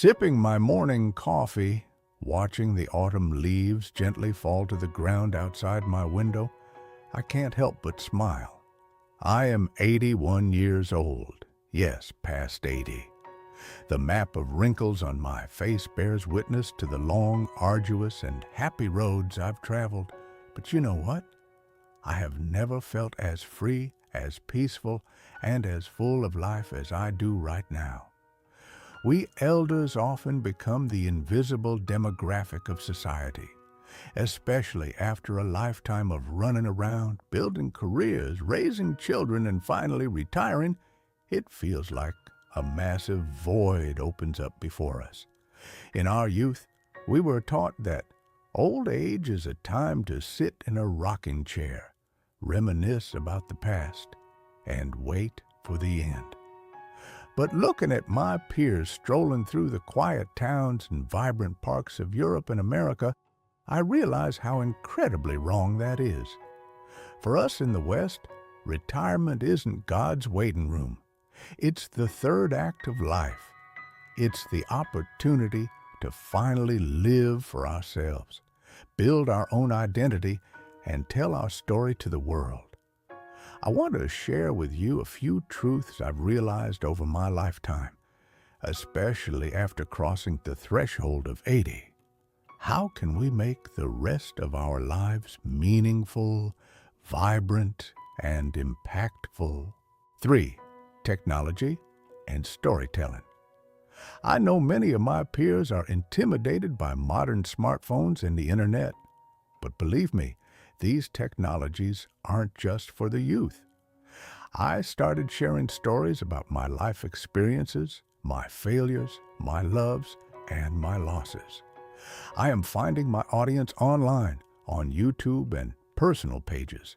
Sipping my morning coffee, watching the autumn leaves gently fall to the ground outside my window, I can't help but smile. I am 81 years old. Yes, past 80. The map of wrinkles on my face bears witness to the long, arduous, and happy roads I've traveled. But you know what? I have never felt as free, as peaceful, and as full of life as I do right now. We elders often become the invisible demographic of society, especially after a lifetime of running around, building careers, raising children, and finally retiring. It feels like a massive void opens up before us. In our youth, we were taught that old age is a time to sit in a rocking chair, reminisce about the past, and wait for the end. But looking at my peers strolling through the quiet towns and vibrant parks of Europe and America, I realize how incredibly wrong that is. For us in the West, retirement isn't God's waiting room. It's the third act of life. It's the opportunity to finally live for ourselves, build our own identity, and tell our story to the world. I want to share with you a few truths I've realized over my lifetime, especially after crossing the threshold of 80. How can we make the rest of our lives meaningful, vibrant, and impactful? 3. Technology and storytelling. I know many of my peers are intimidated by modern smartphones and the internet, but believe me, these technologies aren't just for the youth. I started sharing stories about my life experiences, my failures, my loves, and my losses. I am finding my audience online, on YouTube and personal pages.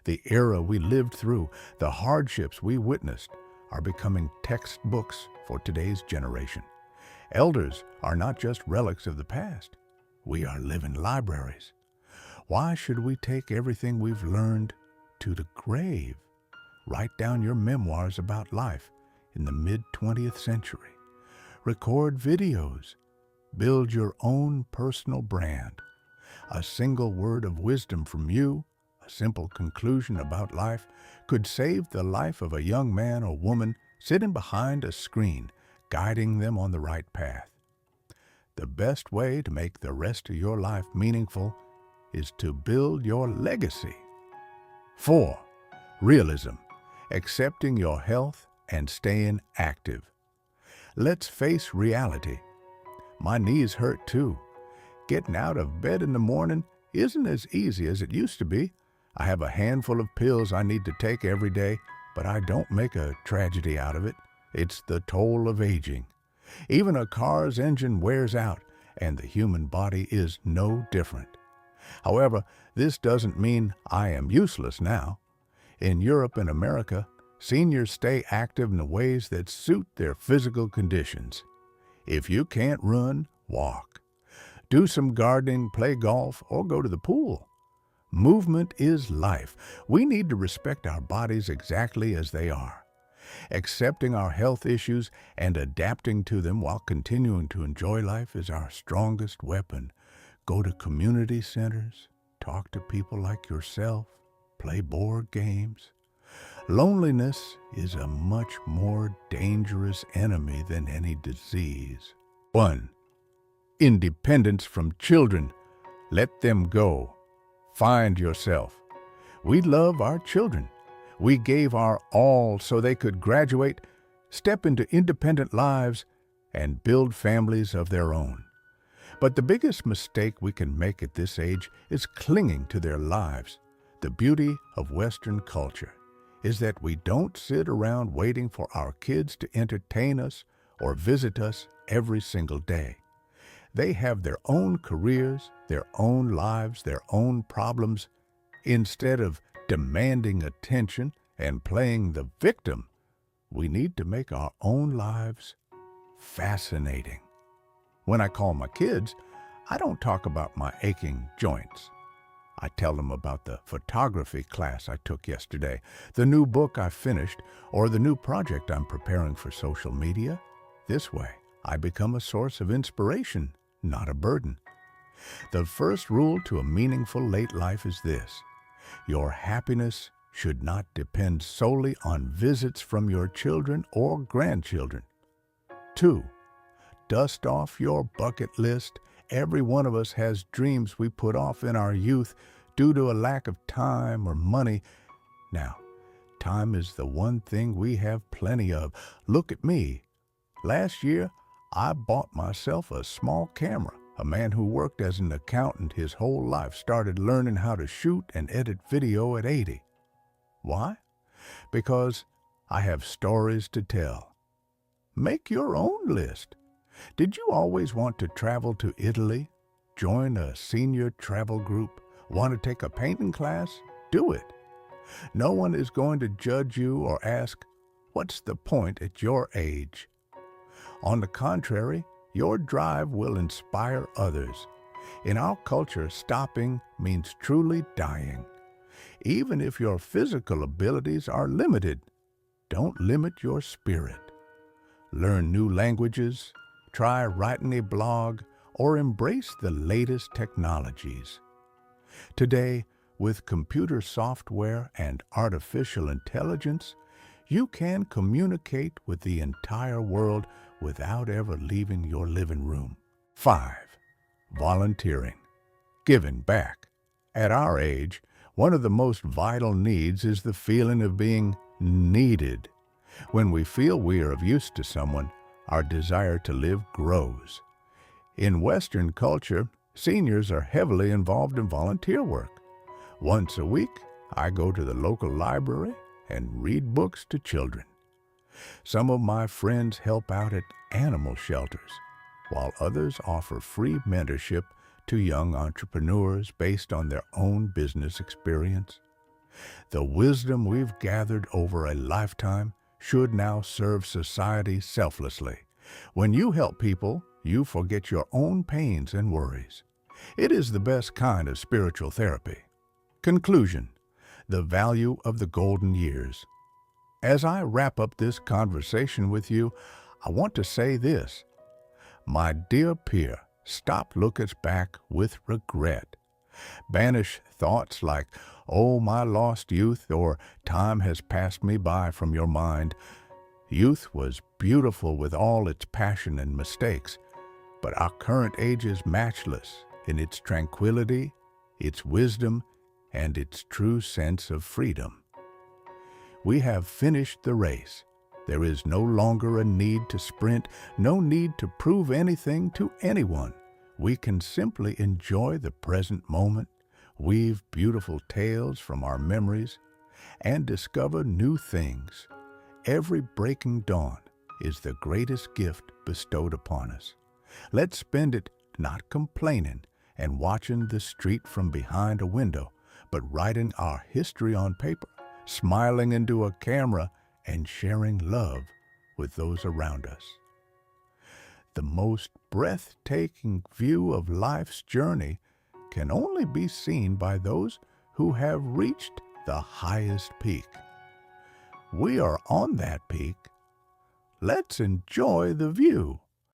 The era we lived through, the hardships we witnessed, are becoming textbooks for today's generation. Elders are not just relics of the past. We are living libraries. Why should we take everything we've learned to the grave? Write down your memoirs about life in the mid-20th century. Record videos. Build your own personal brand. A single word of wisdom from you, a simple conclusion about life, could save the life of a young man or woman sitting behind a screen, guiding them on the right path. The best way to make the rest of your life meaningful is to build your legacy. 4. Realism. Accepting your health and staying active. Let's face reality. My knees hurt too. Getting out of bed in the morning isn't as easy as it used to be. I have a handful of pills I need to take every day, but I don't make a tragedy out of it. It's the toll of aging. Even a car's engine wears out, and the human body is no different. However, this doesn't mean I am useless now. In Europe and America, seniors stay active in the ways that suit their physical conditions. If you can't run, walk. Do some gardening, play golf, or go to the pool. Movement is life. We need to respect our bodies exactly as they are. Accepting our health issues and adapting to them while continuing to enjoy life is our strongest weapon. Go to community centers, talk to people like yourself, play board games. Loneliness is a much more dangerous enemy than any disease. 1. Independence from children. Let them go. Find yourself. We love our children. We gave our all so they could graduate, step into independent lives, and build families of their own. But the biggest mistake we can make at this age is clinging to their lives. The beauty of Western culture is that we don't sit around waiting for our kids to entertain us or visit us every single day. They have their own careers, their own lives, their own problems. Instead of demanding attention and playing the victim, we need to make our own lives fascinating. When I call my kids, I don't talk about my aching joints. I tell them about the photography class I took yesterday, the new book I finished, or the new project I'm preparing for social media. This way, I become a source of inspiration, not a burden. The first rule to a meaningful late life is this: your happiness should not depend solely on visits from your children or grandchildren. 2. Dust off your bucket list. Every one of us has dreams we put off in our youth due to a lack of time or money. Now, time is the one thing we have plenty of. Look at me. Last year, I bought myself a small camera. A man who worked as an accountant his whole life started learning how to shoot and edit video at 80. Why? Because I have stories to tell. Make your own list. Did you always want to travel to Italy? Join a senior travel group? Want to take a painting class? Do it. No one is going to judge you or ask, "What's the point at your age?" On the contrary, your drive will inspire others. In our culture, stopping means truly dying. Even if your physical abilities are limited, don't limit your spirit. Learn new languages, try writing a blog, or embrace the latest technologies. Today, with computer software and artificial intelligence, you can communicate with the entire world without ever leaving your living room. 5. Volunteering. Giving back. At our age, one of the most vital needs is the feeling of being needed. When we feel we are of use to someone, our desire to live grows. In Western culture, seniors are heavily involved in volunteer work. Once a week, I go to the local library and read books to children. Some of my friends help out at animal shelters, while others offer free mentorship to young entrepreneurs based on their own business experience. The wisdom we've gathered over a lifetime should now serve society selflessly. When you help people, you forget your own pains and worries. It is the best kind of spiritual therapy. Conclusion: the value of the golden years. As I wrap up this conversation with you, I want to say this. My dear peer, stop looking back with regret. Banish thoughts like, "Oh, my lost youth," or "Time has passed me by" from your mind. Youth was beautiful with all its passion and mistakes, but our current age is matchless in its tranquility, its wisdom, and its true sense of freedom. We have finished the race. There is no longer a need to sprint, no need to prove anything to anyone. We can simply enjoy the present moment, weave beautiful tales from our memories, and discover new things. Every breaking dawn is the greatest gift bestowed upon us. Let's spend it not complaining and watching the street from behind a window, but writing our history on paper, smiling into a camera, and sharing love with those around us. The most breathtaking view of life's journey can only be seen by those who have reached the highest peak. We are on that peak. Let's enjoy the view.